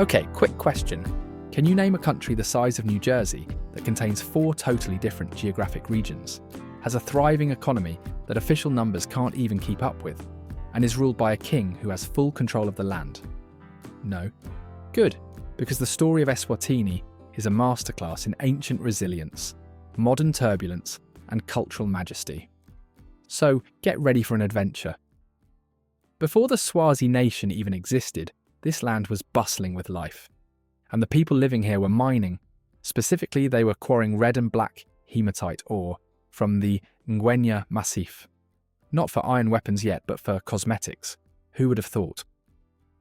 Okay, quick question. Can you name a country the size of New Jersey that contains 4 totally different geographic regions, has a thriving economy that official numbers can't even keep up with, and is ruled by a king who has full control of the land? No. Good, because the story of Eswatini is a masterclass in ancient resilience, modern turbulence, and cultural majesty. So get ready for an adventure. Before the Swazi nation even existed, this land was bustling with life. And the people living here were mining. Specifically, they were quarrying red and black hematite ore from the Ngwenya Massif. Not for iron weapons yet, but for cosmetics. Who would have thought?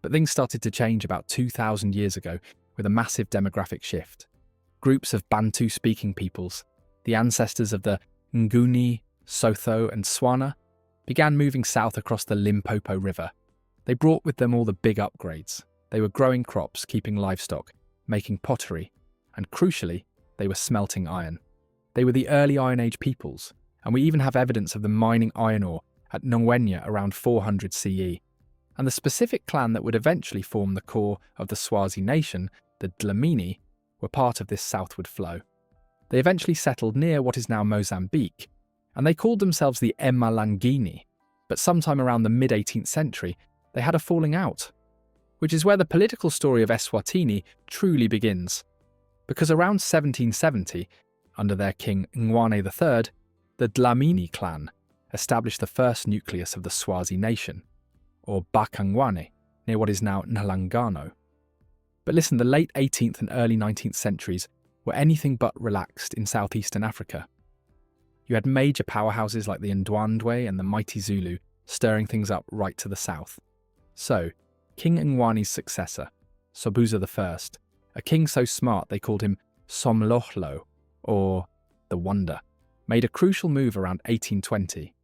But things started to change about 2,000 years ago with a massive demographic shift. Groups of Bantu-speaking peoples, the ancestors of the Nguni, Sotho and Swana, began moving south across the Limpopo River. They brought with them all the big upgrades. They were growing crops, keeping livestock, making pottery, and crucially, they were smelting iron. They were the early Iron Age peoples, and we even have evidence of them mining iron ore at Ngwenya around 400 CE. And the specific clan that would eventually form the core of the Swazi nation, the Dlamini, were part of this southward flow. They eventually settled near what is now Mozambique, and they called themselves the Emalangini, but sometime around the mid-18th century, they had a falling out, which is where the political story of Eswatini truly begins. Because around 1770, under their king Ngwane III, the Dlamini clan established the first nucleus of the Swazi nation, or Bakangwane, near what is now Nhlangano. But listen, the late 18th and early 19th centuries were anything but relaxed in southeastern Africa. You had major powerhouses like the Ndwandwe and the mighty Zulu stirring things up right to the south. So, King Ngwane's successor, Sobhuza I, a king so smart they called him Somlohlo, or the Wonder, made a crucial move around 1820.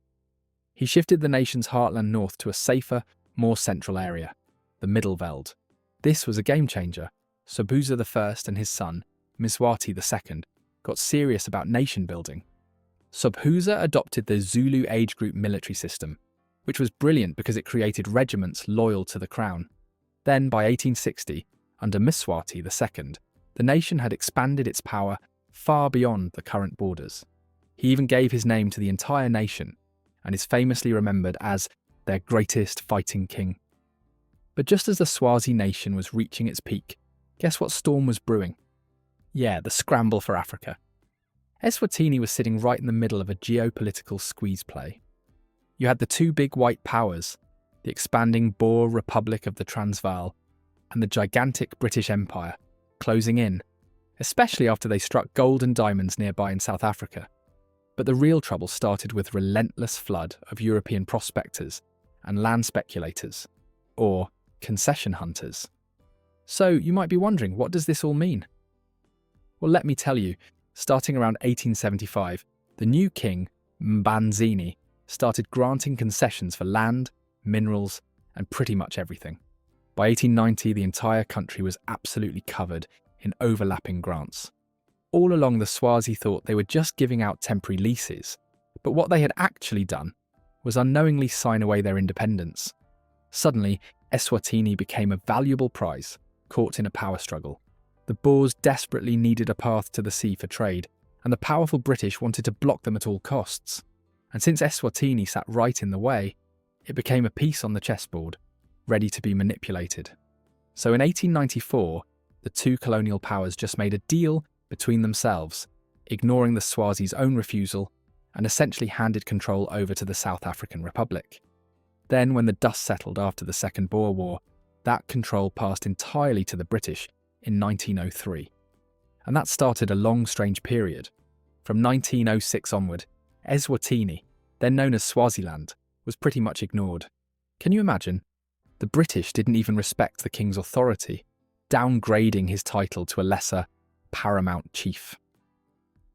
He shifted the nation's heartland north to a safer, more central area, the Middelveld. This was a game changer. Sobhuza I and his son, Mswati II, got serious about nation building. Sobhuza adopted the Zulu age group military system, which was brilliant because it created regiments loyal to the crown. Then, by 1860, under Mswati II, the nation had expanded its power far beyond the current borders. He even gave his name to the entire nation, and is famously remembered as their greatest fighting king. But just as the Swazi nation was reaching its peak, guess what storm was brewing? Yeah, the scramble for Africa. Eswatini was sitting right in the middle of a geopolitical squeeze play. You had the 2 big white powers, the expanding Boer Republic of the Transvaal and the gigantic British Empire, closing in, especially after they struck gold and diamonds nearby in South Africa. But the real trouble started with relentless flood of European prospectors and land speculators, or concession hunters. So you might be wondering, what does this all mean? Well, let me tell you, starting around 1875, the new king, Mbanzini, started granting concessions for land, minerals, and pretty much everything. By 1890, the entire country was absolutely covered in overlapping grants. All along, the Swazi thought they were just giving out temporary leases, but what they had actually done was unknowingly sign away their independence. Suddenly, Eswatini became a valuable prize, caught in a power struggle. The Boers desperately needed a path to the sea for trade, and the powerful British wanted to block them at all costs. And since Eswatini sat right in the way, it became a piece on the chessboard, ready to be manipulated. So in 1894, the 2 colonial powers just made a deal between themselves, ignoring the Swazi's own refusal, and essentially handed control over to the South African Republic. Then, when the dust settled after the Second Boer War, that control passed entirely to the British in 1903. And that started a long, strange period. From 1906 onward, Eswatini, then known as Swaziland, was pretty much ignored. Can you imagine? The British didn't even respect the king's authority, downgrading his title to a lesser paramount chief.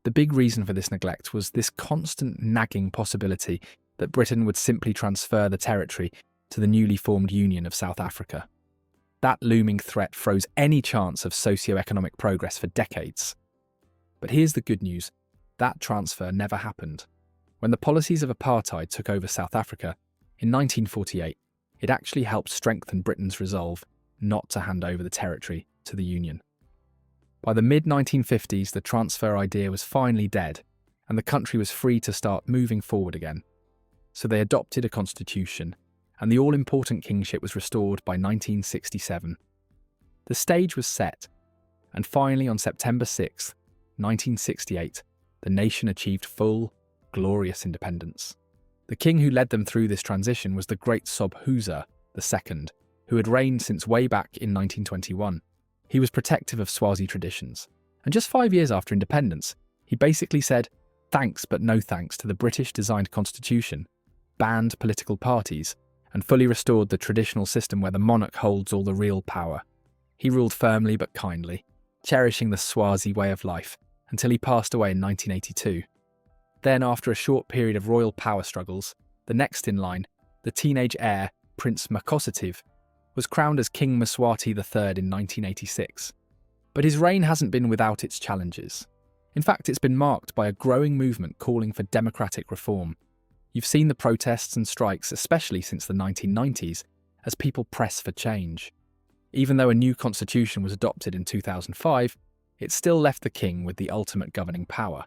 The big reason for this neglect was this constant nagging possibility that Britain would simply transfer the territory to the newly formed Union of South Africa. That looming threat froze any chance of socio-economic progress for decades. But here's the good news. That transfer never happened. When the policies of apartheid took over South Africa in 1948, it actually helped strengthen Britain's resolve not to hand over the territory to the Union. By the mid-1950s, the transfer idea was finally dead, and the country was free to start moving forward again. So they adopted a constitution, and the all-important kingship was restored by 1967. The stage was set, and finally on September 6, 1968, the nation achieved full, glorious independence. The king who led them through this transition was the great Sobhuza II, who had reigned since way back in 1921. He was protective of Swazi traditions, and just 5 years after independence, he basically said thanks but no thanks to the British-designed constitution, banned political parties, and fully restored the traditional system where the monarch holds all the real power. He ruled firmly but kindly, cherishing the Swazi way of life, until he passed away in 1982. Then, after a short period of royal power struggles, the next in line, the teenage heir, Prince Makhosetive, was crowned as King Mswati III in 1986. But his reign hasn't been without its challenges. In fact, it's been marked by a growing movement calling for democratic reform. You've seen the protests and strikes, especially since the 1990s, as people press for change. Even though a new constitution was adopted in 2005, it still left the king with the ultimate governing power.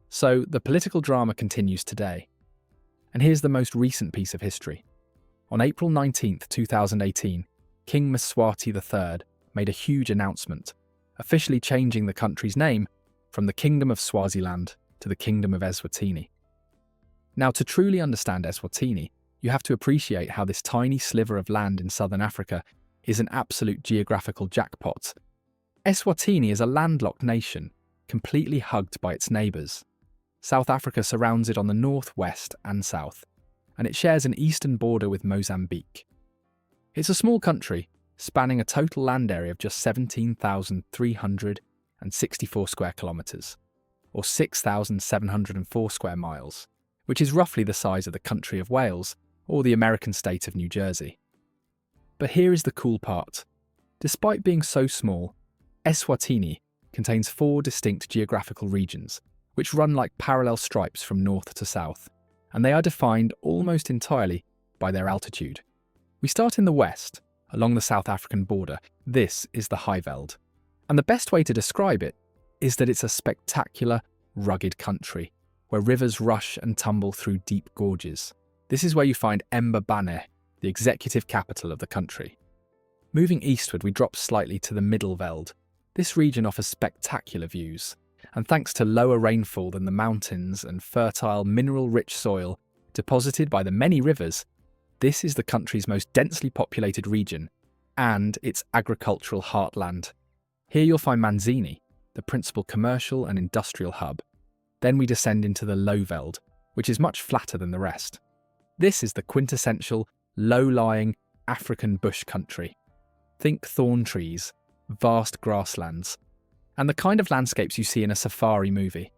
So the political drama continues today. And here's the most recent piece of history. On April 19, 2018, King Mswati III made a huge announcement, officially changing the country's name from the Kingdom of Swaziland to the Kingdom of Eswatini. Now, to truly understand Eswatini, you have to appreciate how this tiny sliver of land in southern Africa is an absolute geographical jackpot. Eswatini is a landlocked nation, completely hugged by its neighbours. South Africa surrounds it on the north, west and south, and it shares an eastern border with Mozambique. It's a small country, spanning a total land area of just 17,364 square kilometres, or 6,704 square miles, which is roughly the size of the country of Wales or the American state of New Jersey. But here is the cool part. Despite being so small, Eswatini contains 4 distinct geographical regions, which run like parallel stripes from north to south, and they are defined almost entirely by their altitude. We start in the west, along the South African border. This is the Highveld. And the best way to describe it is that it's a spectacular, rugged country, where rivers rush and tumble through deep gorges. This is where you find Mbabane, the executive capital of the country. Moving eastward, we drop slightly to the Middelveld. This region offers spectacular views, and thanks to lower rainfall than the mountains and fertile, mineral-rich soil deposited by the many rivers, this is the country's most densely populated region and its agricultural heartland. Here you'll find Manzini, the principal commercial and industrial hub. Then we descend into the Lowveld, which is much flatter than the rest. This is the quintessential, low-lying African bush country. Think thorn trees, vast grasslands, and the kind of landscapes you see in a safari movie.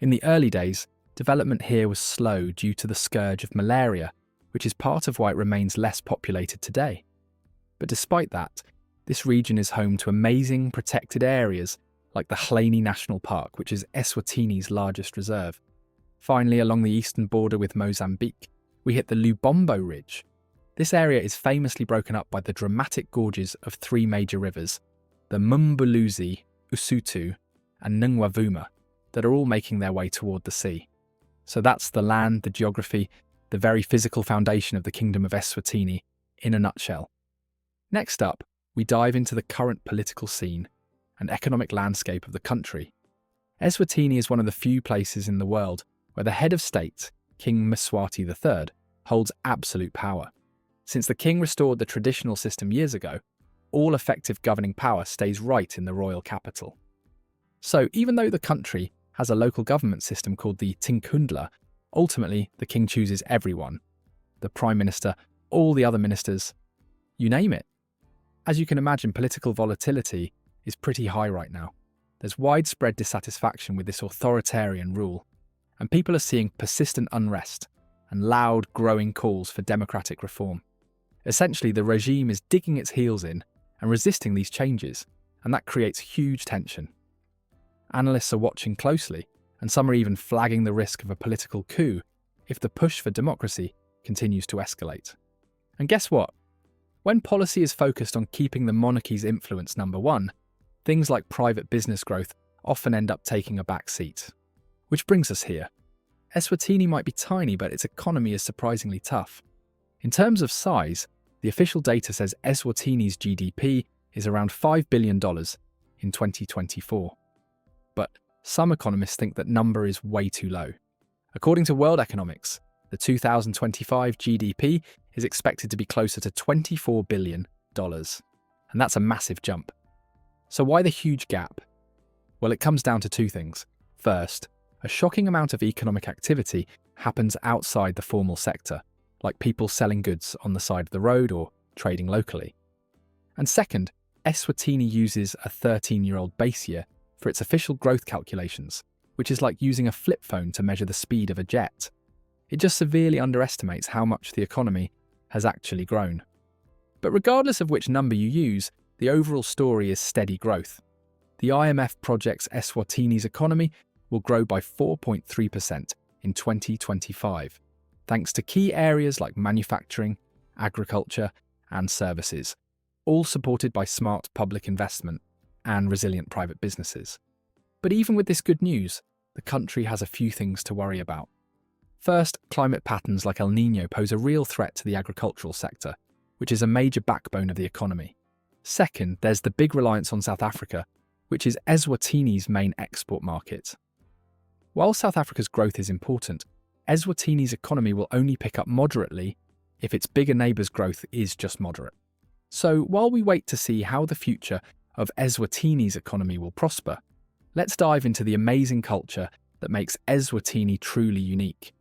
In the early days, development here was slow due to the scourge of malaria, which is part of why it remains less populated today. But despite that, this region is home to amazing protected areas like the Dlamini National Park, which is Eswatini's largest reserve. Finally, along the eastern border with Mozambique, we hit the Lubombo Ridge. This area is famously broken up by the dramatic gorges of 3 major rivers, the Mumbuluzi, Usutu, and Nungwavuma, that are all making their way toward the sea. So that's the land, the geography, the very physical foundation of the Kingdom of Eswatini in a nutshell. Next up, we dive into the current political scene and economic landscape of the country. Eswatini is one of the few places in the world where the head of state, King Mswati III, holds absolute power. Since the king restored the traditional system years ago, all effective governing power stays right in the royal capital. So even though the country has a local government system called the Tinkundla, ultimately the king chooses everyone. The prime minister, all the other ministers, you name it. As you can imagine, political volatility is pretty high right now. There's widespread dissatisfaction with this authoritarian rule, and people are seeing persistent unrest and loud, growing calls for democratic reform. Essentially, the regime is digging its heels in and resisting these changes, and that creates huge tension. Analysts are watching closely, and some are even flagging the risk of a political coup if the push for democracy continues to escalate. And guess what? When policy is focused on keeping the monarchy's influence number one, things like private business growth often end up taking a back seat. Which brings us here. Eswatini might be tiny, but its economy is surprisingly tough. In terms of size, the official data says Eswatini's GDP is around $5 billion in 2024. But some economists think that number is way too low. According to World Economics, the 2025 GDP is expected to be closer to $24 billion, and that's a massive jump. So why the huge gap? Well, it comes down to two things. First, a shocking amount of economic activity happens outside the formal sector, like people selling goods on the side of the road or trading locally. And second, Eswatini uses a 13-year-old base year for its official growth calculations, which is like using a flip phone to measure the speed of a jet. It just severely underestimates how much the economy has actually grown. But regardless of which number you use, the overall story is steady growth. The IMF projects Eswatini's economy will grow by 4.3% in 2025, thanks to key areas like manufacturing, agriculture, and services, all supported by smart public investment and resilient private businesses. But even with this good news, the country has a few things to worry about. First, climate patterns like El Niño pose a real threat to the agricultural sector, which is a major backbone of the economy. Second, there's the big reliance on South Africa, which is Eswatini's main export market. While South Africa's growth is important, Eswatini's economy will only pick up moderately if its bigger neighbour's growth is just moderate. So while we wait to see how the future of Eswatini's economy will prosper, let's dive into the amazing culture that makes Eswatini truly unique.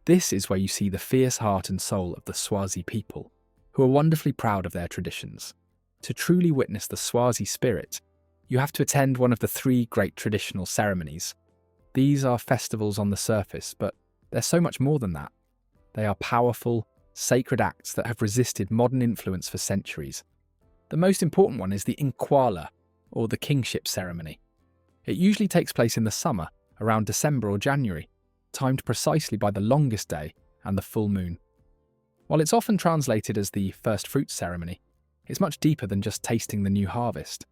This is where you see the fierce heart and soul of the Swazi people, who are wonderfully proud of their traditions. To truly witness the Swazi spirit, you have to attend one of the three great traditional ceremonies. These are festivals on the surface, but they're so much more than that. They are powerful, sacred acts that have resisted modern influence for centuries. The most important one is the Inkwala, or the kingship ceremony. It usually takes place in the summer, around December or January, timed precisely by the longest day and the full moon. While it's often translated as the first fruits ceremony, it's much deeper than just tasting the new harvest.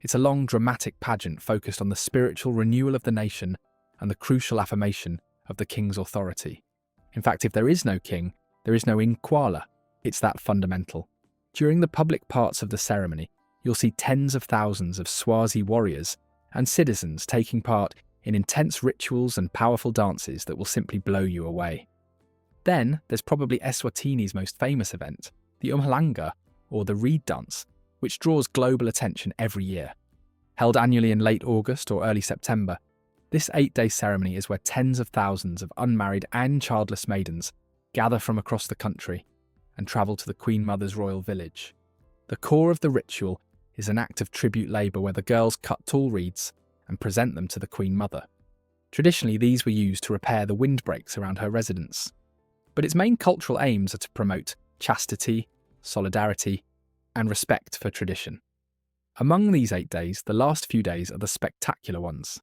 It's a long, dramatic pageant focused on the spiritual renewal of the nation and the crucial affirmation of the king's authority. In fact, if there is no king, there is no Inkwala. It's that fundamental. During the public parts of the ceremony, you'll see tens of thousands of Swazi warriors and citizens taking part in intense rituals and powerful dances that will simply blow you away. Then, there's probably Eswatini's most famous event, the Umhlanga, or the reed dance, which draws global attention every year. Held annually in late August or early September, this 8-day ceremony is where tens of thousands of unmarried and childless maidens gather from across the country and travel to the Queen Mother's royal village. The core of the ritual is an act of tribute labour where the girls cut tall reeds and present them to the Queen Mother. Traditionally, these were used to repair the windbreaks around her residence. But its main cultural aims are to promote chastity, solidarity, and respect for tradition. Among these 8 days, the last few days are the spectacular ones.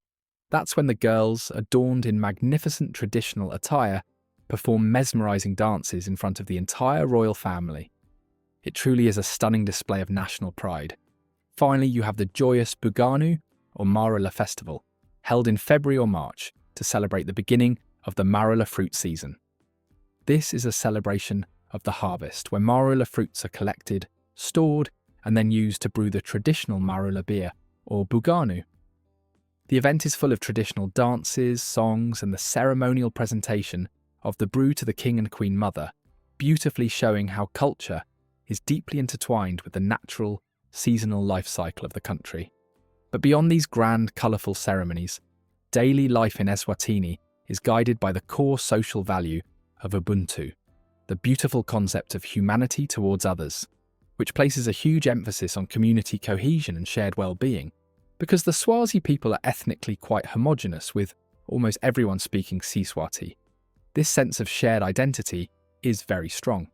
That's when the girls, adorned in magnificent traditional attire, perform mesmerising dances in front of the entire royal family. It truly is a stunning display of national pride. Finally, you have the joyous Buganu, or Marula festival, held in February or March to celebrate the beginning of the Marula fruit season. This is a celebration of the harvest, where Marula fruits are collected, stored, and then used to brew the traditional Marula beer, or Buganu. The event is full of traditional dances, songs, and the ceremonial presentation of the brew to the King and Queen Mother, beautifully showing how culture is deeply intertwined with the natural, seasonal life cycle of the country. But beyond these grand, colourful ceremonies, daily life in Eswatini is guided by the core social value of Ubuntu, the beautiful concept of humanity towards others, which places a huge emphasis on community cohesion and shared well-being. Because the Swazi people are ethnically quite homogenous, with almost everyone speaking Siswati, this sense of shared identity is very strong.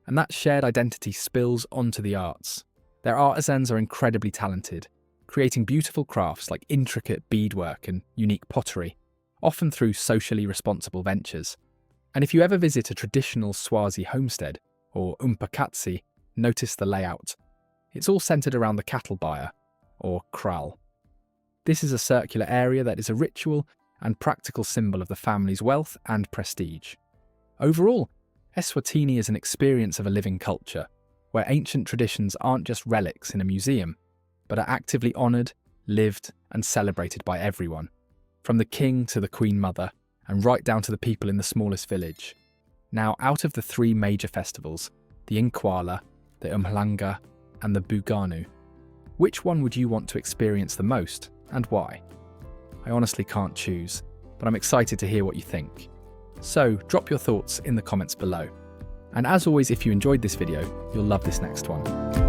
And that shared identity spills onto the arts. Their artisans are incredibly talented, creating beautiful crafts like intricate beadwork and unique pottery, often through socially responsible ventures. And if you ever visit a traditional Swazi homestead, or umpakatsi, Notice the layout. It's all centered around the cattle byre, or kraal. This is a circular area that is a ritual and practical symbol of the family's wealth and prestige. Overall, Eswatini is an experience of a living culture, where ancient traditions aren't just relics in a museum, but are actively honoured, lived and celebrated by everyone, from the king to the queen mother, and right down to the people in the smallest village. Now, out of the three major festivals, the Inkwala, the Umhlanga and the Buganu, which one would you want to experience the most and why? I honestly can't choose, but I'm excited to hear what you think. So drop your thoughts in the comments below. And as always, if you enjoyed this video, you'll love this next one.